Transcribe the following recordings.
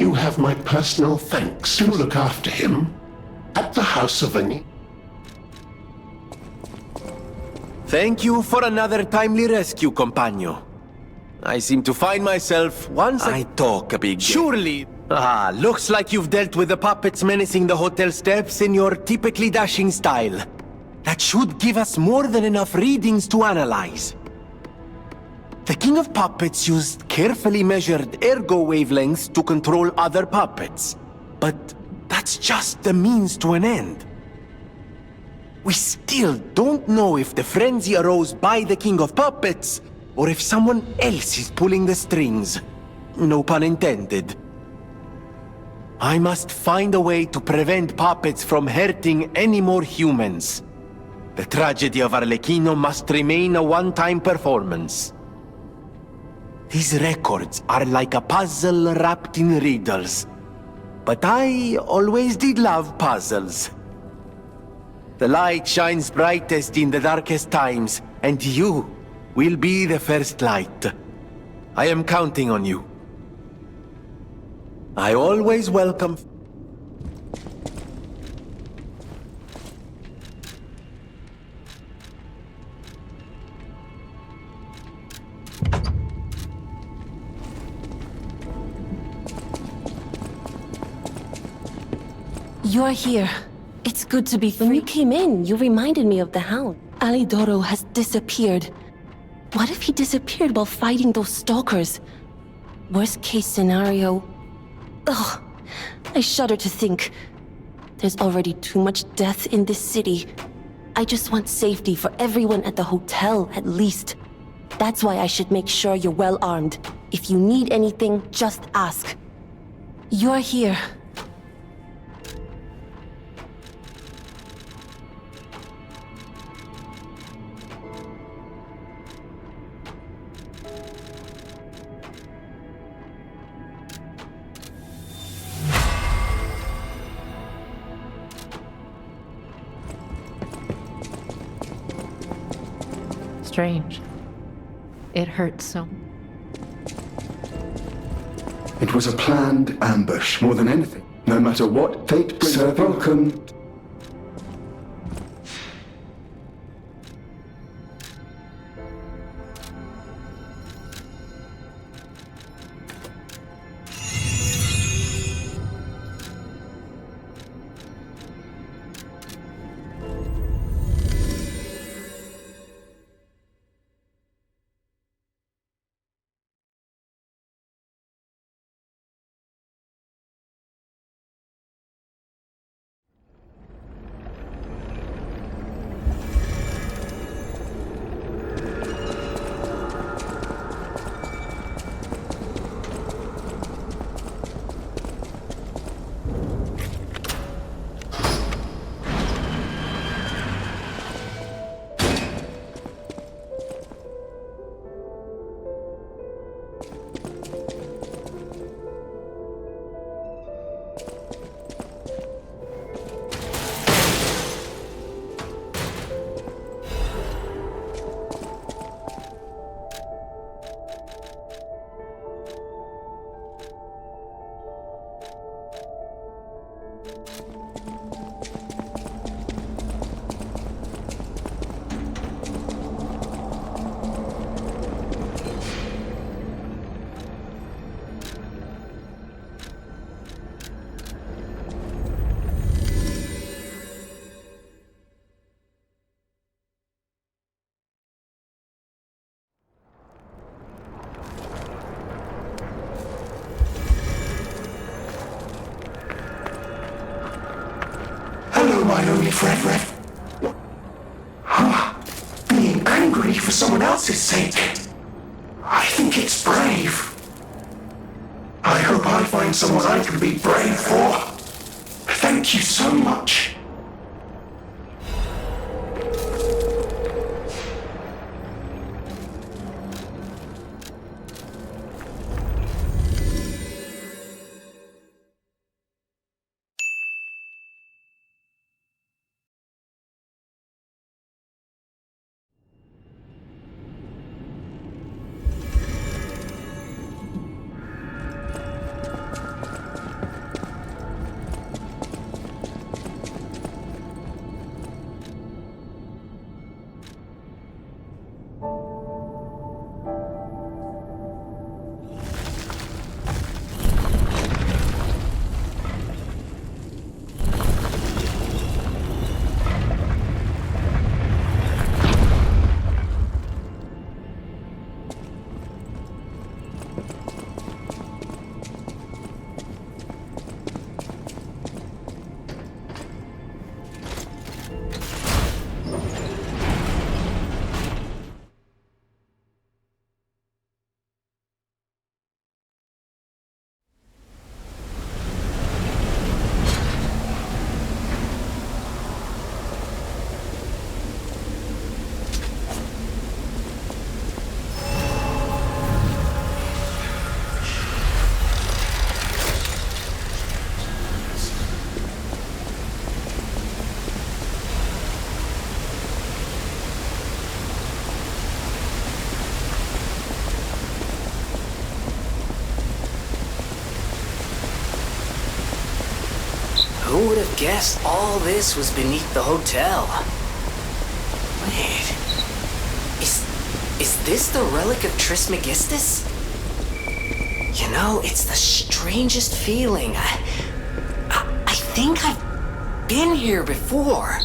You have my personal thanks to look after him at the House of Any. Thank you for another timely rescue, compagno. I seem to find myself once I talk a big game. Surely. Looks like you've dealt with the puppets menacing the hotel steps in your typically dashing style. That should give us more than enough readings to analyze. The King of Puppets used carefully measured ergo wavelengths to control other puppets. But that's just the means to an end. We still don't know if the frenzy arose by the King of Puppets, or if someone else is pulling the strings. No pun intended. I must find a way to prevent puppets from hurting any more humans. The tragedy of Arlecchino must remain a one-time performance. These records are like a puzzle wrapped in riddles. But I always did love puzzles. The light shines brightest in the darkest times, and you will be the first light. I am counting on you. I always welcome... You're here. It's good to be free. When you came in, you reminded me of the Hound. Alidoro has disappeared. What if he disappeared while fighting those stalkers? Worst case scenario... Ugh, I shudder to think. There's already too much death in this city. I just want safety for everyone at the hotel, at least. That's why I should make sure you're well armed. If you need anything, just ask. You're here. Strange. It hurts so. It was a planned ambush, more than anything. No matter what fate brings. So welcome. My only friend. Being angry for someone else's sake. I think it's brave. I hope I find someone I can be brave for. Thank you so much. Who would have guessed all this was beneath the hotel? Wait. Is this the relic of Trismegistus? You know, it's the strangest feeling. I think I've been here before.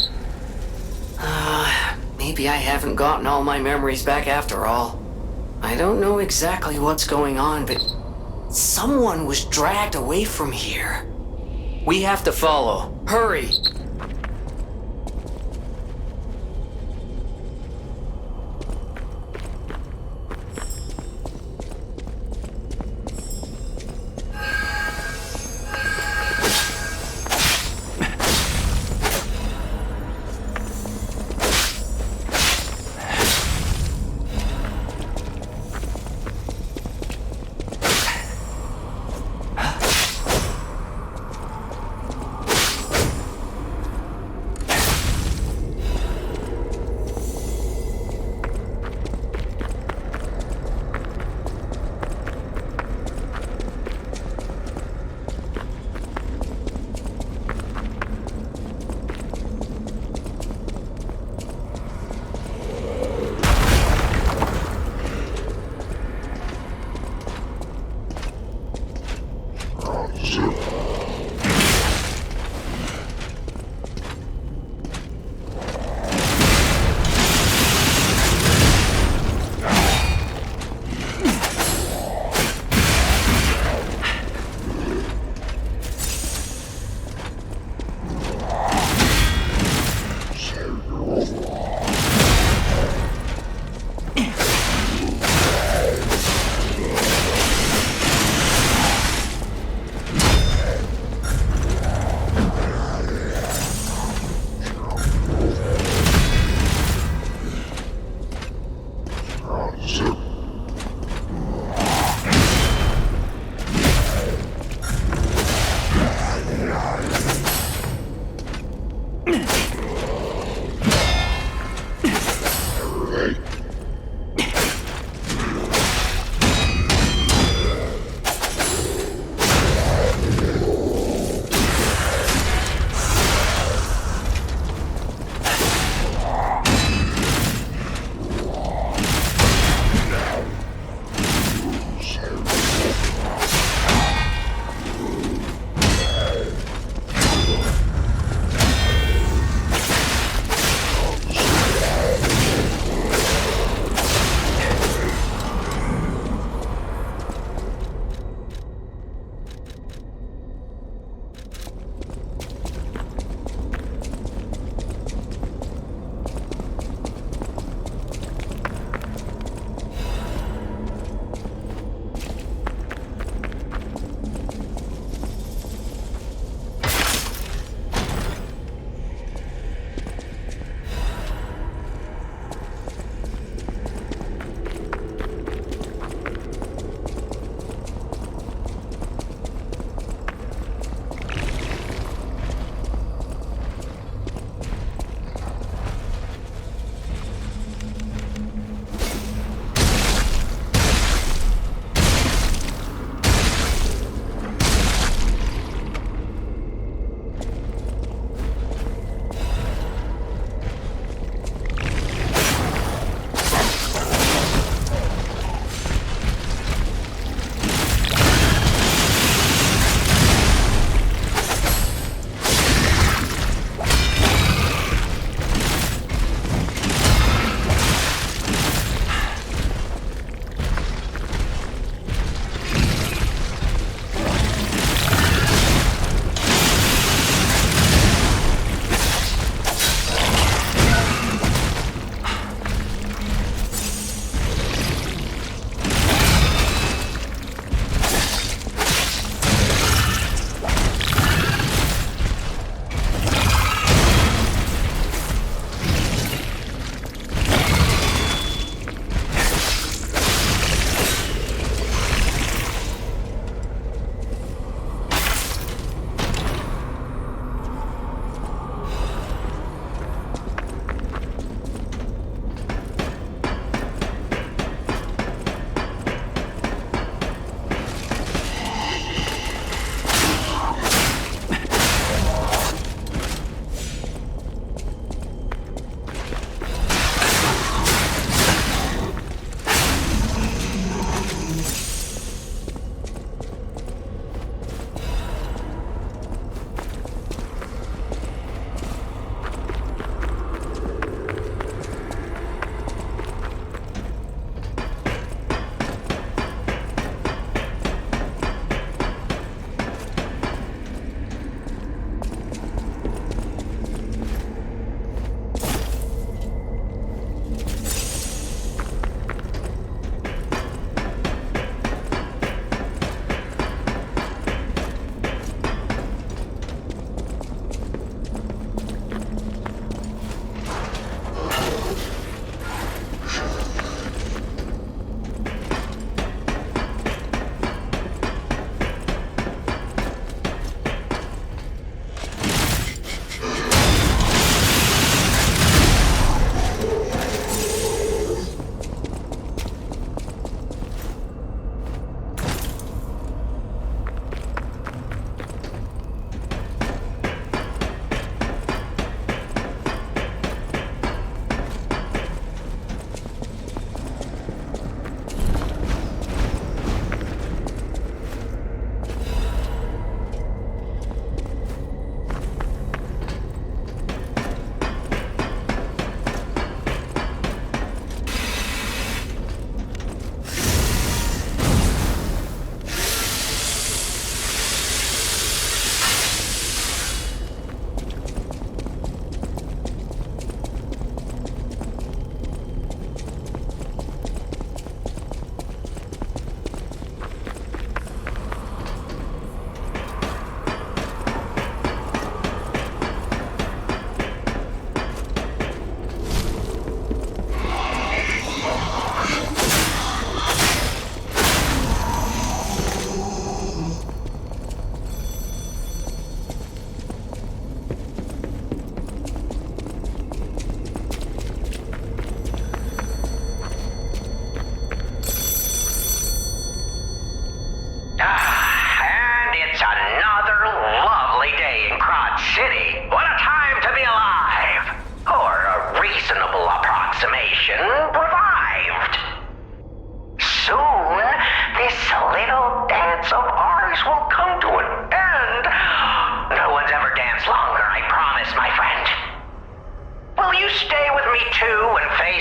Maybe I haven't gotten all my memories back after all. I don't know exactly what's going on, but someone was dragged away from here. We have to follow. Hurry!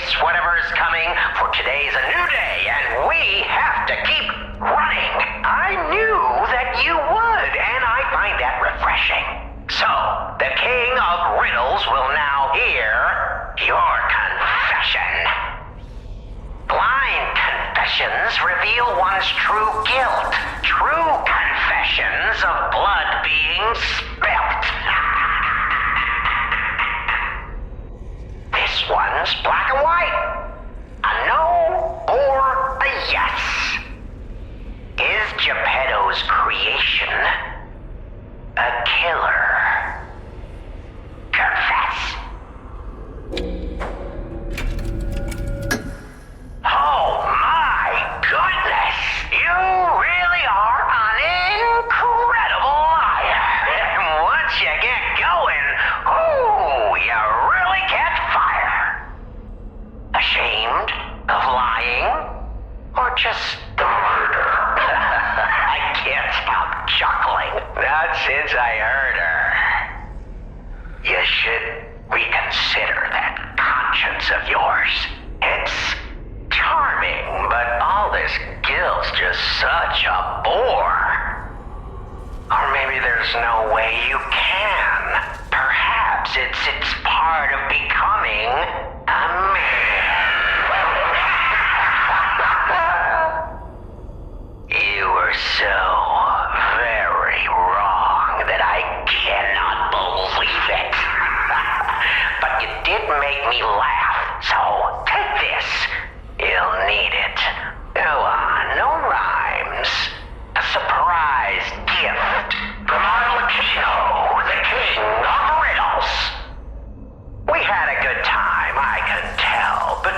face whatever is coming, for today's a new day, and we have to keep running. I knew that you would, and I find that refreshing. So, the King of Riddles will now hear your confession. Blind confessions reveal one's true guilt. True confessions of blood being spilt. This one's black and white. A no or a yes. Is Geppetto's creation a killer? Confess. Oh my goodness! You really are an incredible liar. And once you get going, ooh, you really catch fire. Ashamed of lying? Or just the murder? I can't stop chuckling. Not since I heard her. You should reconsider that conscience of yours. It's charming, but all this guilt's just such a bore. Or maybe there's no way you can. Perhaps it's part of becoming a man. You were so very wrong that I cannot believe it. But you did make me laugh, so take this. You'll need it. Go on, no rhymes. A surprise gift from Arlecchino, the King of Riddles. We had a good time, I can tell, but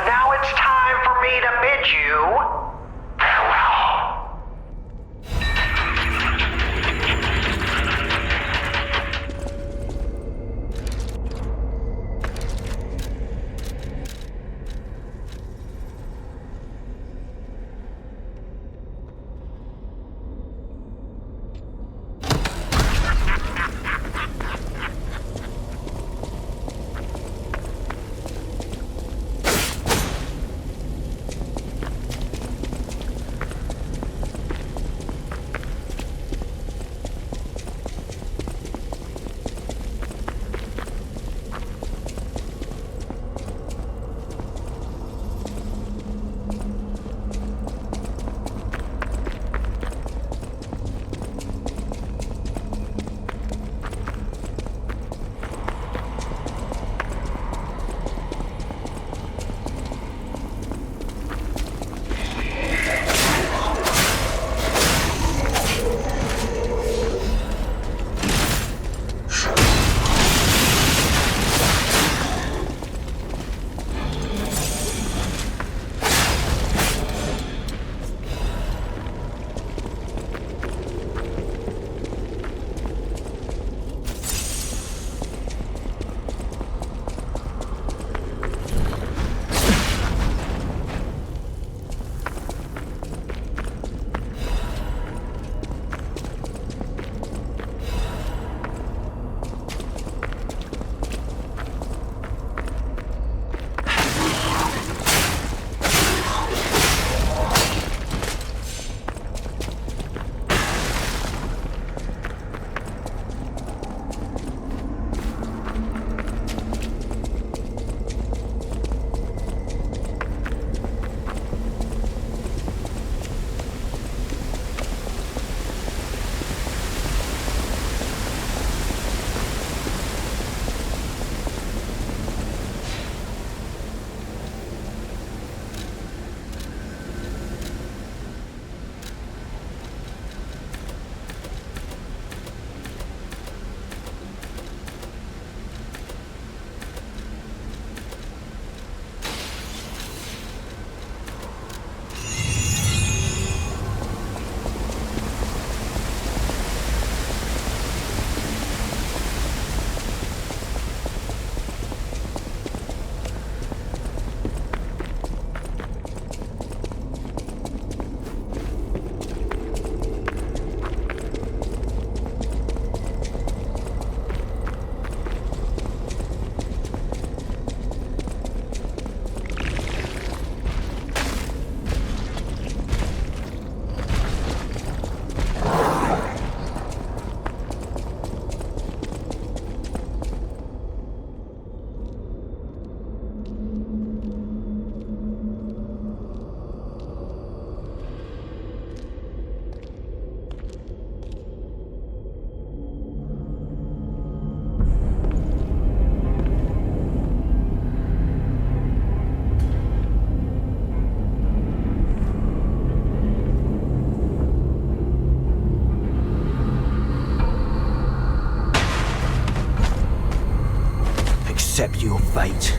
accept your fate.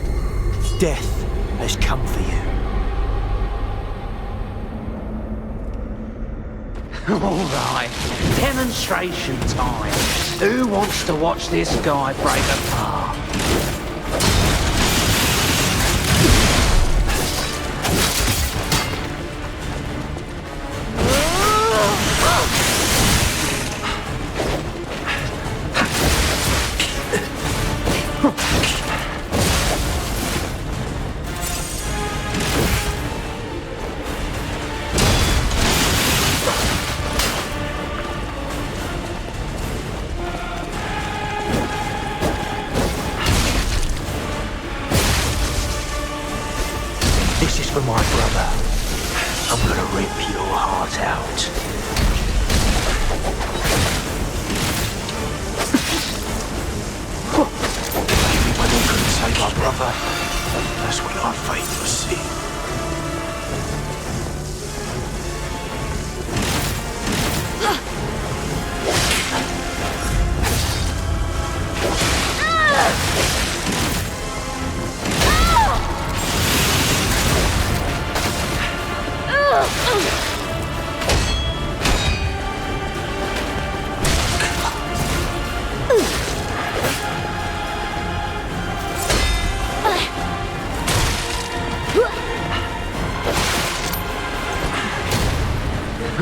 Death has come for you. Alright, demonstration time. Who wants to watch this guy break apart? This is for my brother. I'm gonna rip your heart out. Maybe when we couldn't save our brother, that's when our fate was sealed.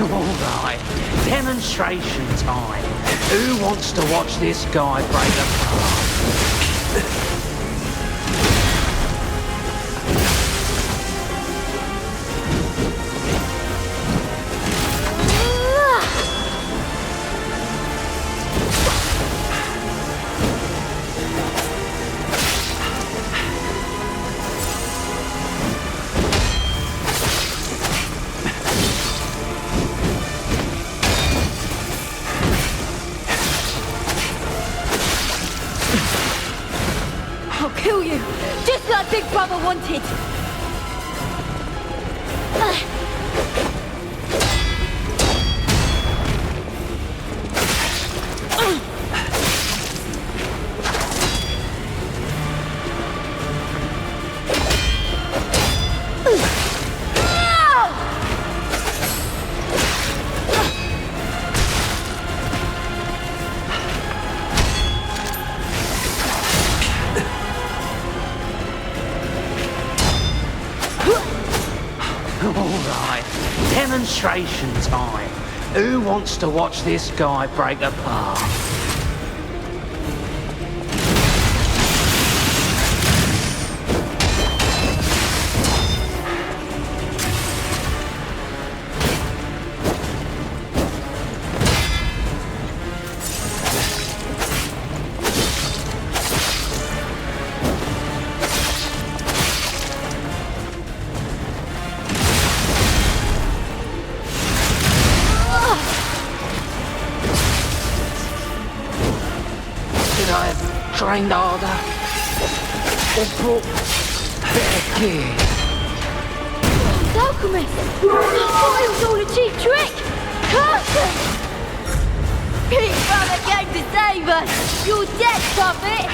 Alright, demonstration time. Who wants to watch this guy break apart? I'll kill you, just like Big Brother wanted. Alright, demonstration time. Who wants to watch this guy break apart? Should I have trained harder? Or brought better gear? Alchemist! I thought it was all a cheap trick! Curses! Big Brother came to save us! You're dead, puppet!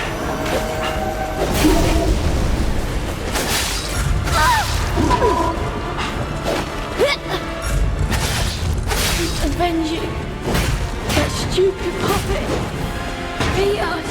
Avenge you! That stupid puppet! Beat us!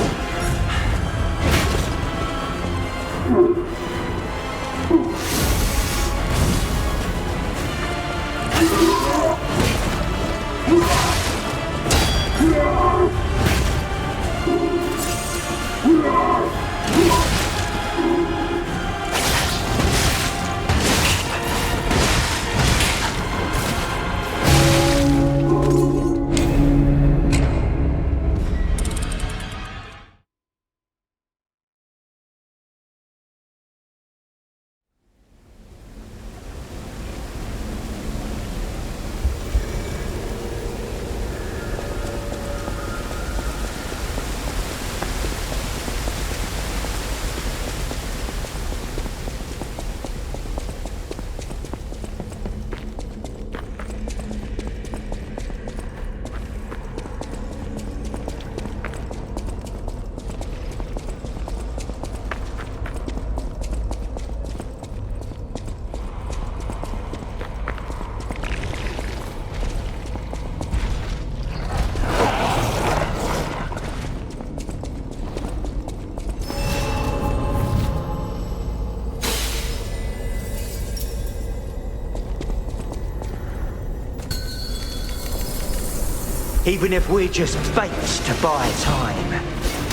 Even if we're just fakes to buy time,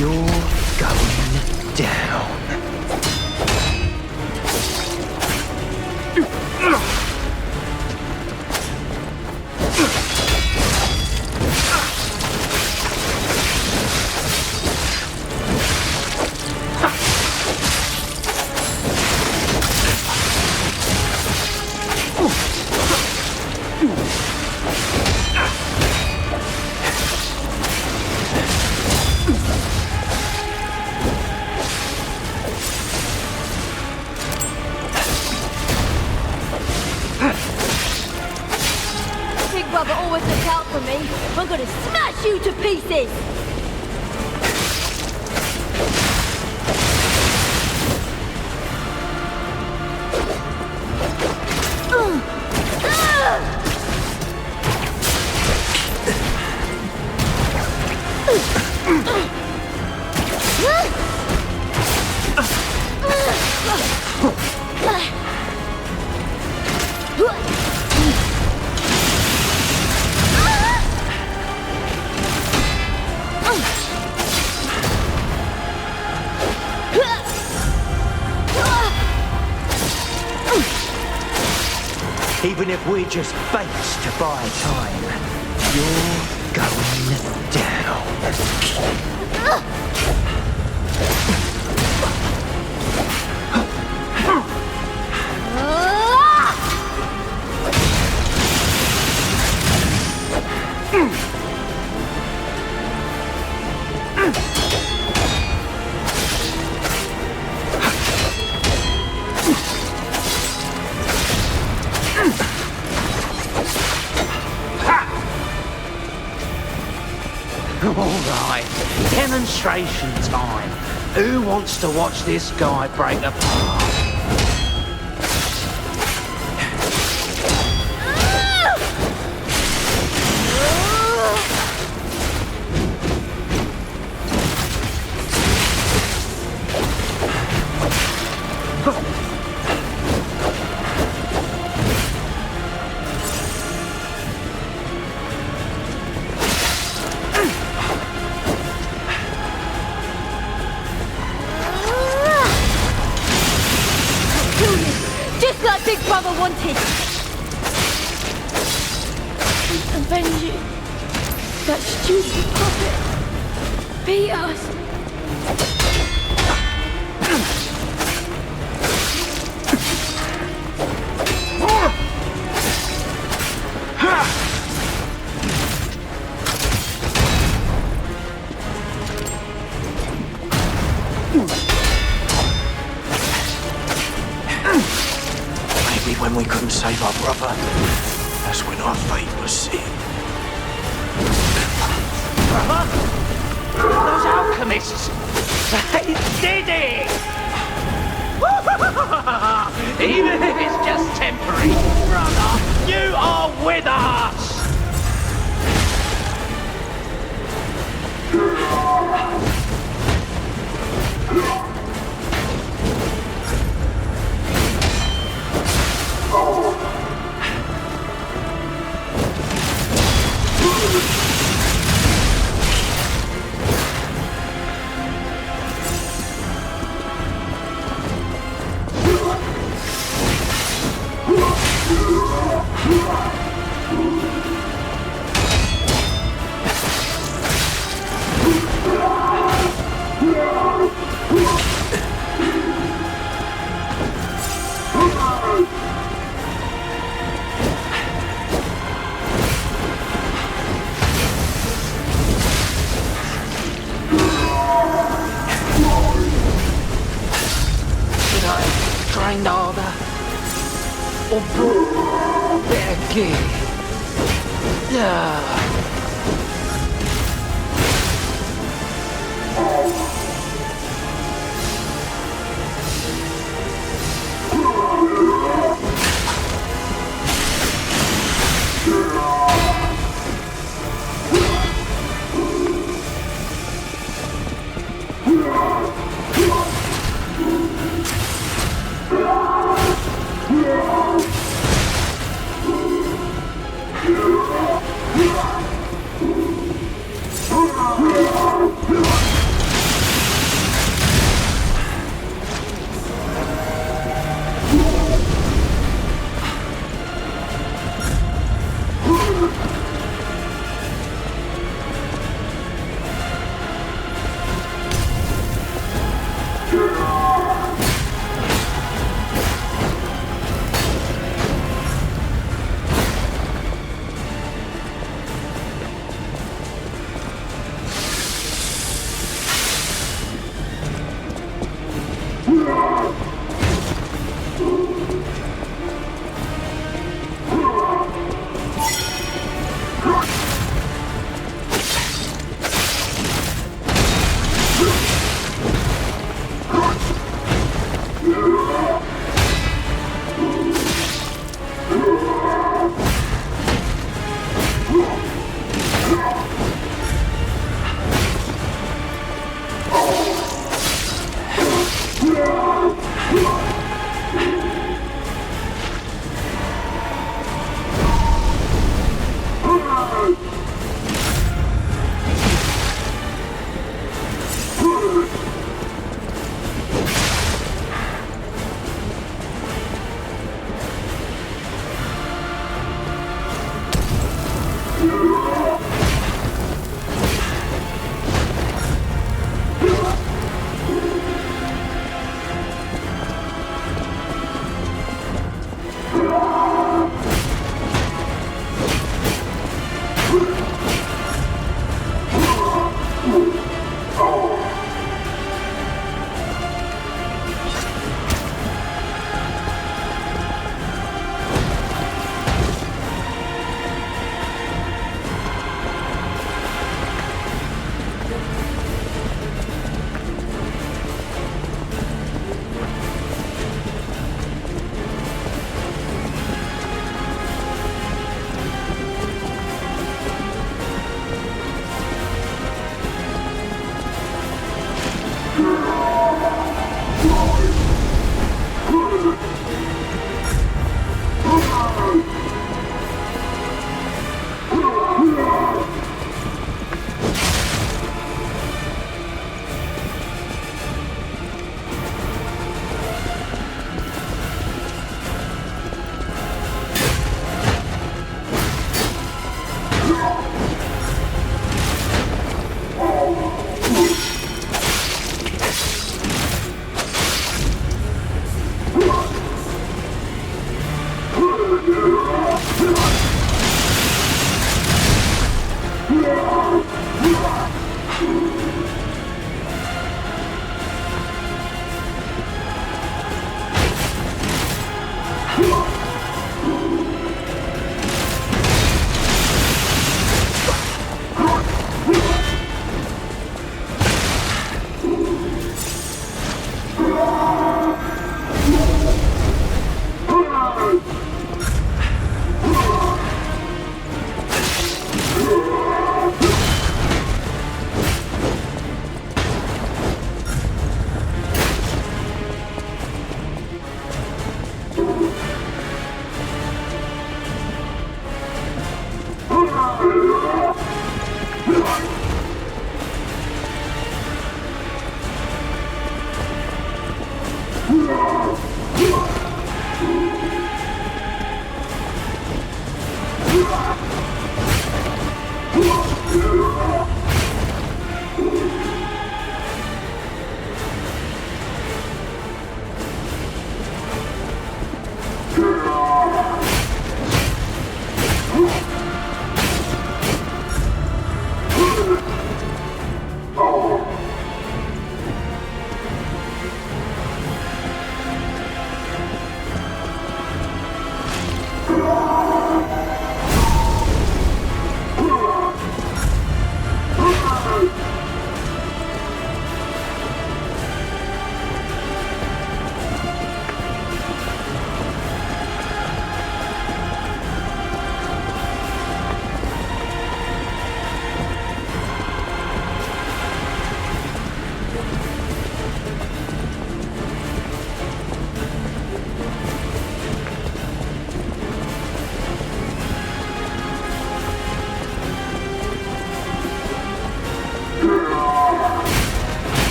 you're going down. Big brother always looks out for me. I'm gonna smash you to pieces! Even if we're just fakes to buy time, you're going down. Alright, demonstration time. Who wants to watch this guy break apart? Just like Big Brother wanted! Avenge you. That stupid puppet beat us. Maybe when we couldn't save our brother, that's when our fate was sealed. Those alchemists! They did it! Even if it's just temporary, brother, you are with us! Trained harder or brought better gear. Yeah. Yeah.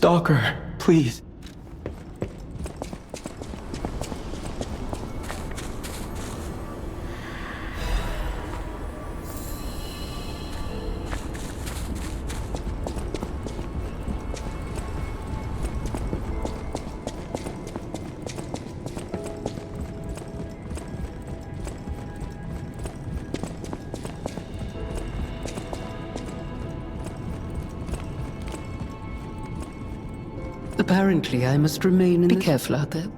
stalker, please. Apparently, I must remain in. Be careful out there.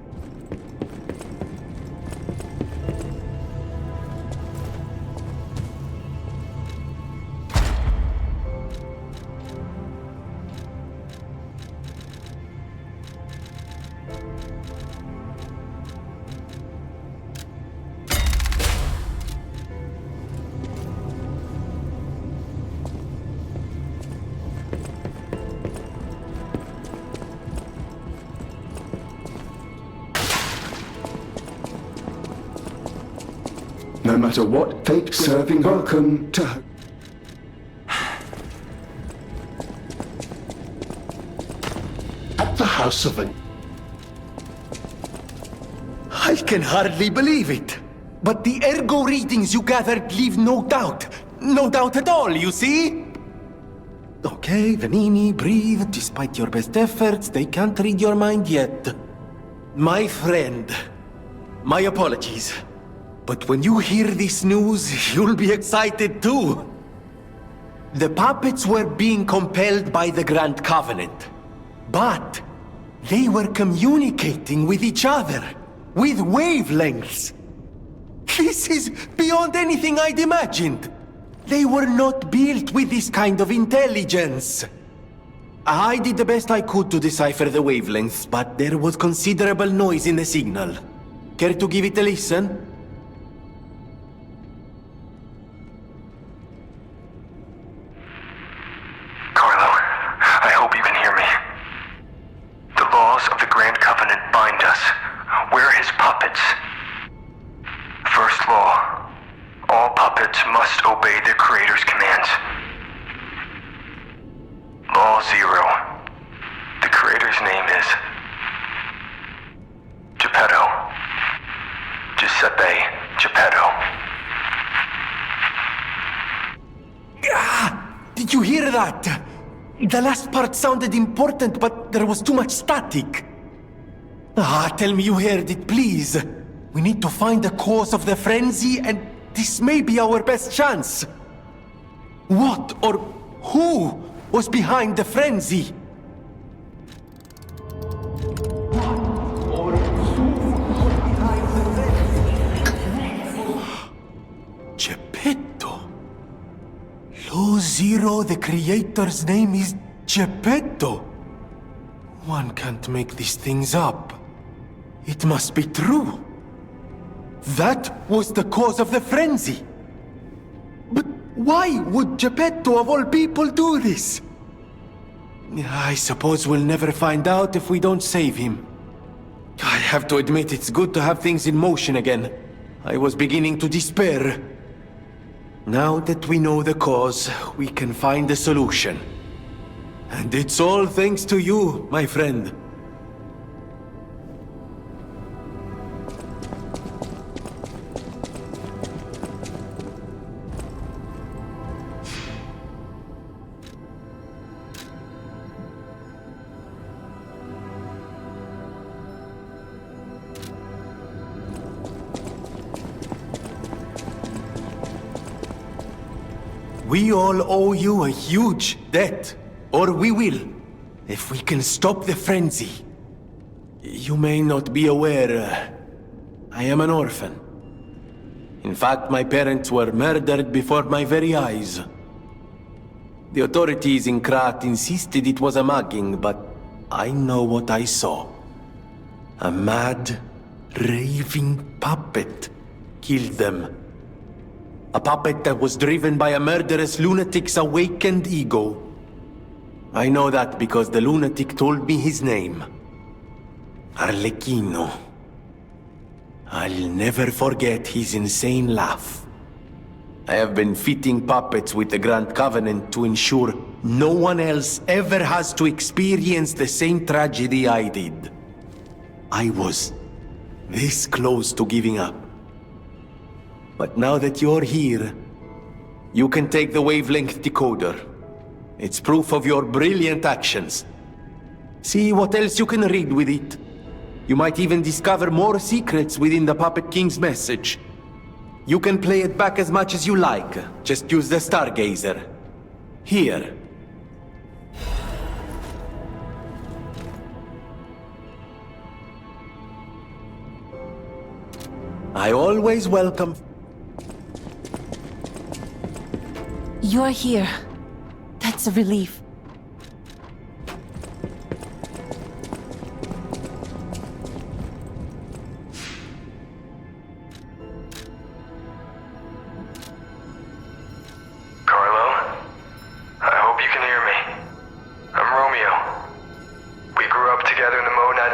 No matter what fate serving, welcome to... At the house of an... I can hardly believe it. But the ergo readings you gathered leave no doubt. No doubt at all, you see? Okay, Vanini, breathe. Despite your best efforts, they can't read your mind yet. My friend, my apologies. But when you hear this news, you'll be excited too. The puppets were being compelled by the Grand Covenant. But they were communicating with each other, with wavelengths. This is beyond anything I'd imagined. They were not built with this kind of intelligence. I did the best I could to decipher the wavelengths, but there was considerable noise in the signal. Care to give it a listen? Carlo, I hope you can hear me. The laws of the Grand Covenant bind us. We're his puppets. First law. All puppets must obey their creator's commands. Law 0. The creator's name is... Geppetto. Giuseppe Geppetto. Did you hear that? The last part sounded important, but there was too much static. Tell me you heard it, please. We need to find the cause of the frenzy, and this may be our best chance. What or who was behind the frenzy? Geppetto. Law 0, the creator's name is Geppetto. One can't make these things up. It must be true. That was the cause of the frenzy. But why would Geppetto of all people do this? I suppose we'll never find out if we don't save him. I have to admit it's good to have things in motion again. I was beginning to despair. Now that we know the cause, we can find a solution. And it's all thanks to you, my friend. We all owe you a huge debt, or we will, if we can stop the frenzy. You may not be aware, I am an orphan. In fact, my parents were murdered before my very eyes. The authorities in Krat insisted it was a mugging, but I know what I saw. A mad, raving puppet killed them. A puppet that was driven by a murderous lunatic's awakened ego. I know that because the lunatic told me his name. Arlecchino. I'll never forget his insane laugh. I have been fitting puppets with the Grand Covenant to ensure no one else ever has to experience the same tragedy I did. I was this close to giving up. But now that you're here, you can take the wavelength decoder. It's proof of your brilliant actions. See what else you can read with it. You might even discover more secrets within the Puppet King's message. You can play it back as much as you like. Just use the Stargazer. Here. I always welcome... You're here. That's a relief.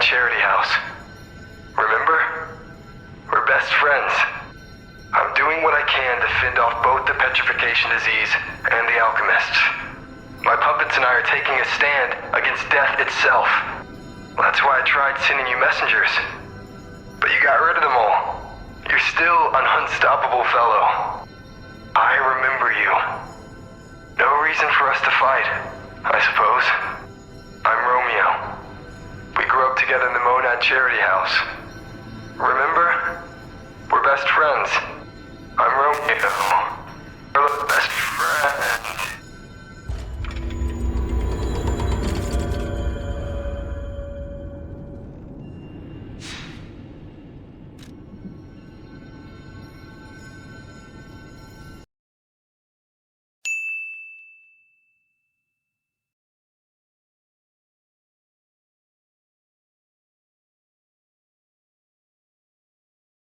Charity house. Remember? We're best friends. I'm doing what I can to fend off both the petrification disease and the alchemists. My puppets and I are taking a stand against death itself. That's why I tried sending you messengers. But you got rid of them all. You're still an unstoppable fellow. I remember you. No reason for us to fight, I suppose. I'm Romeo. We grew up together in the Monad Charity House.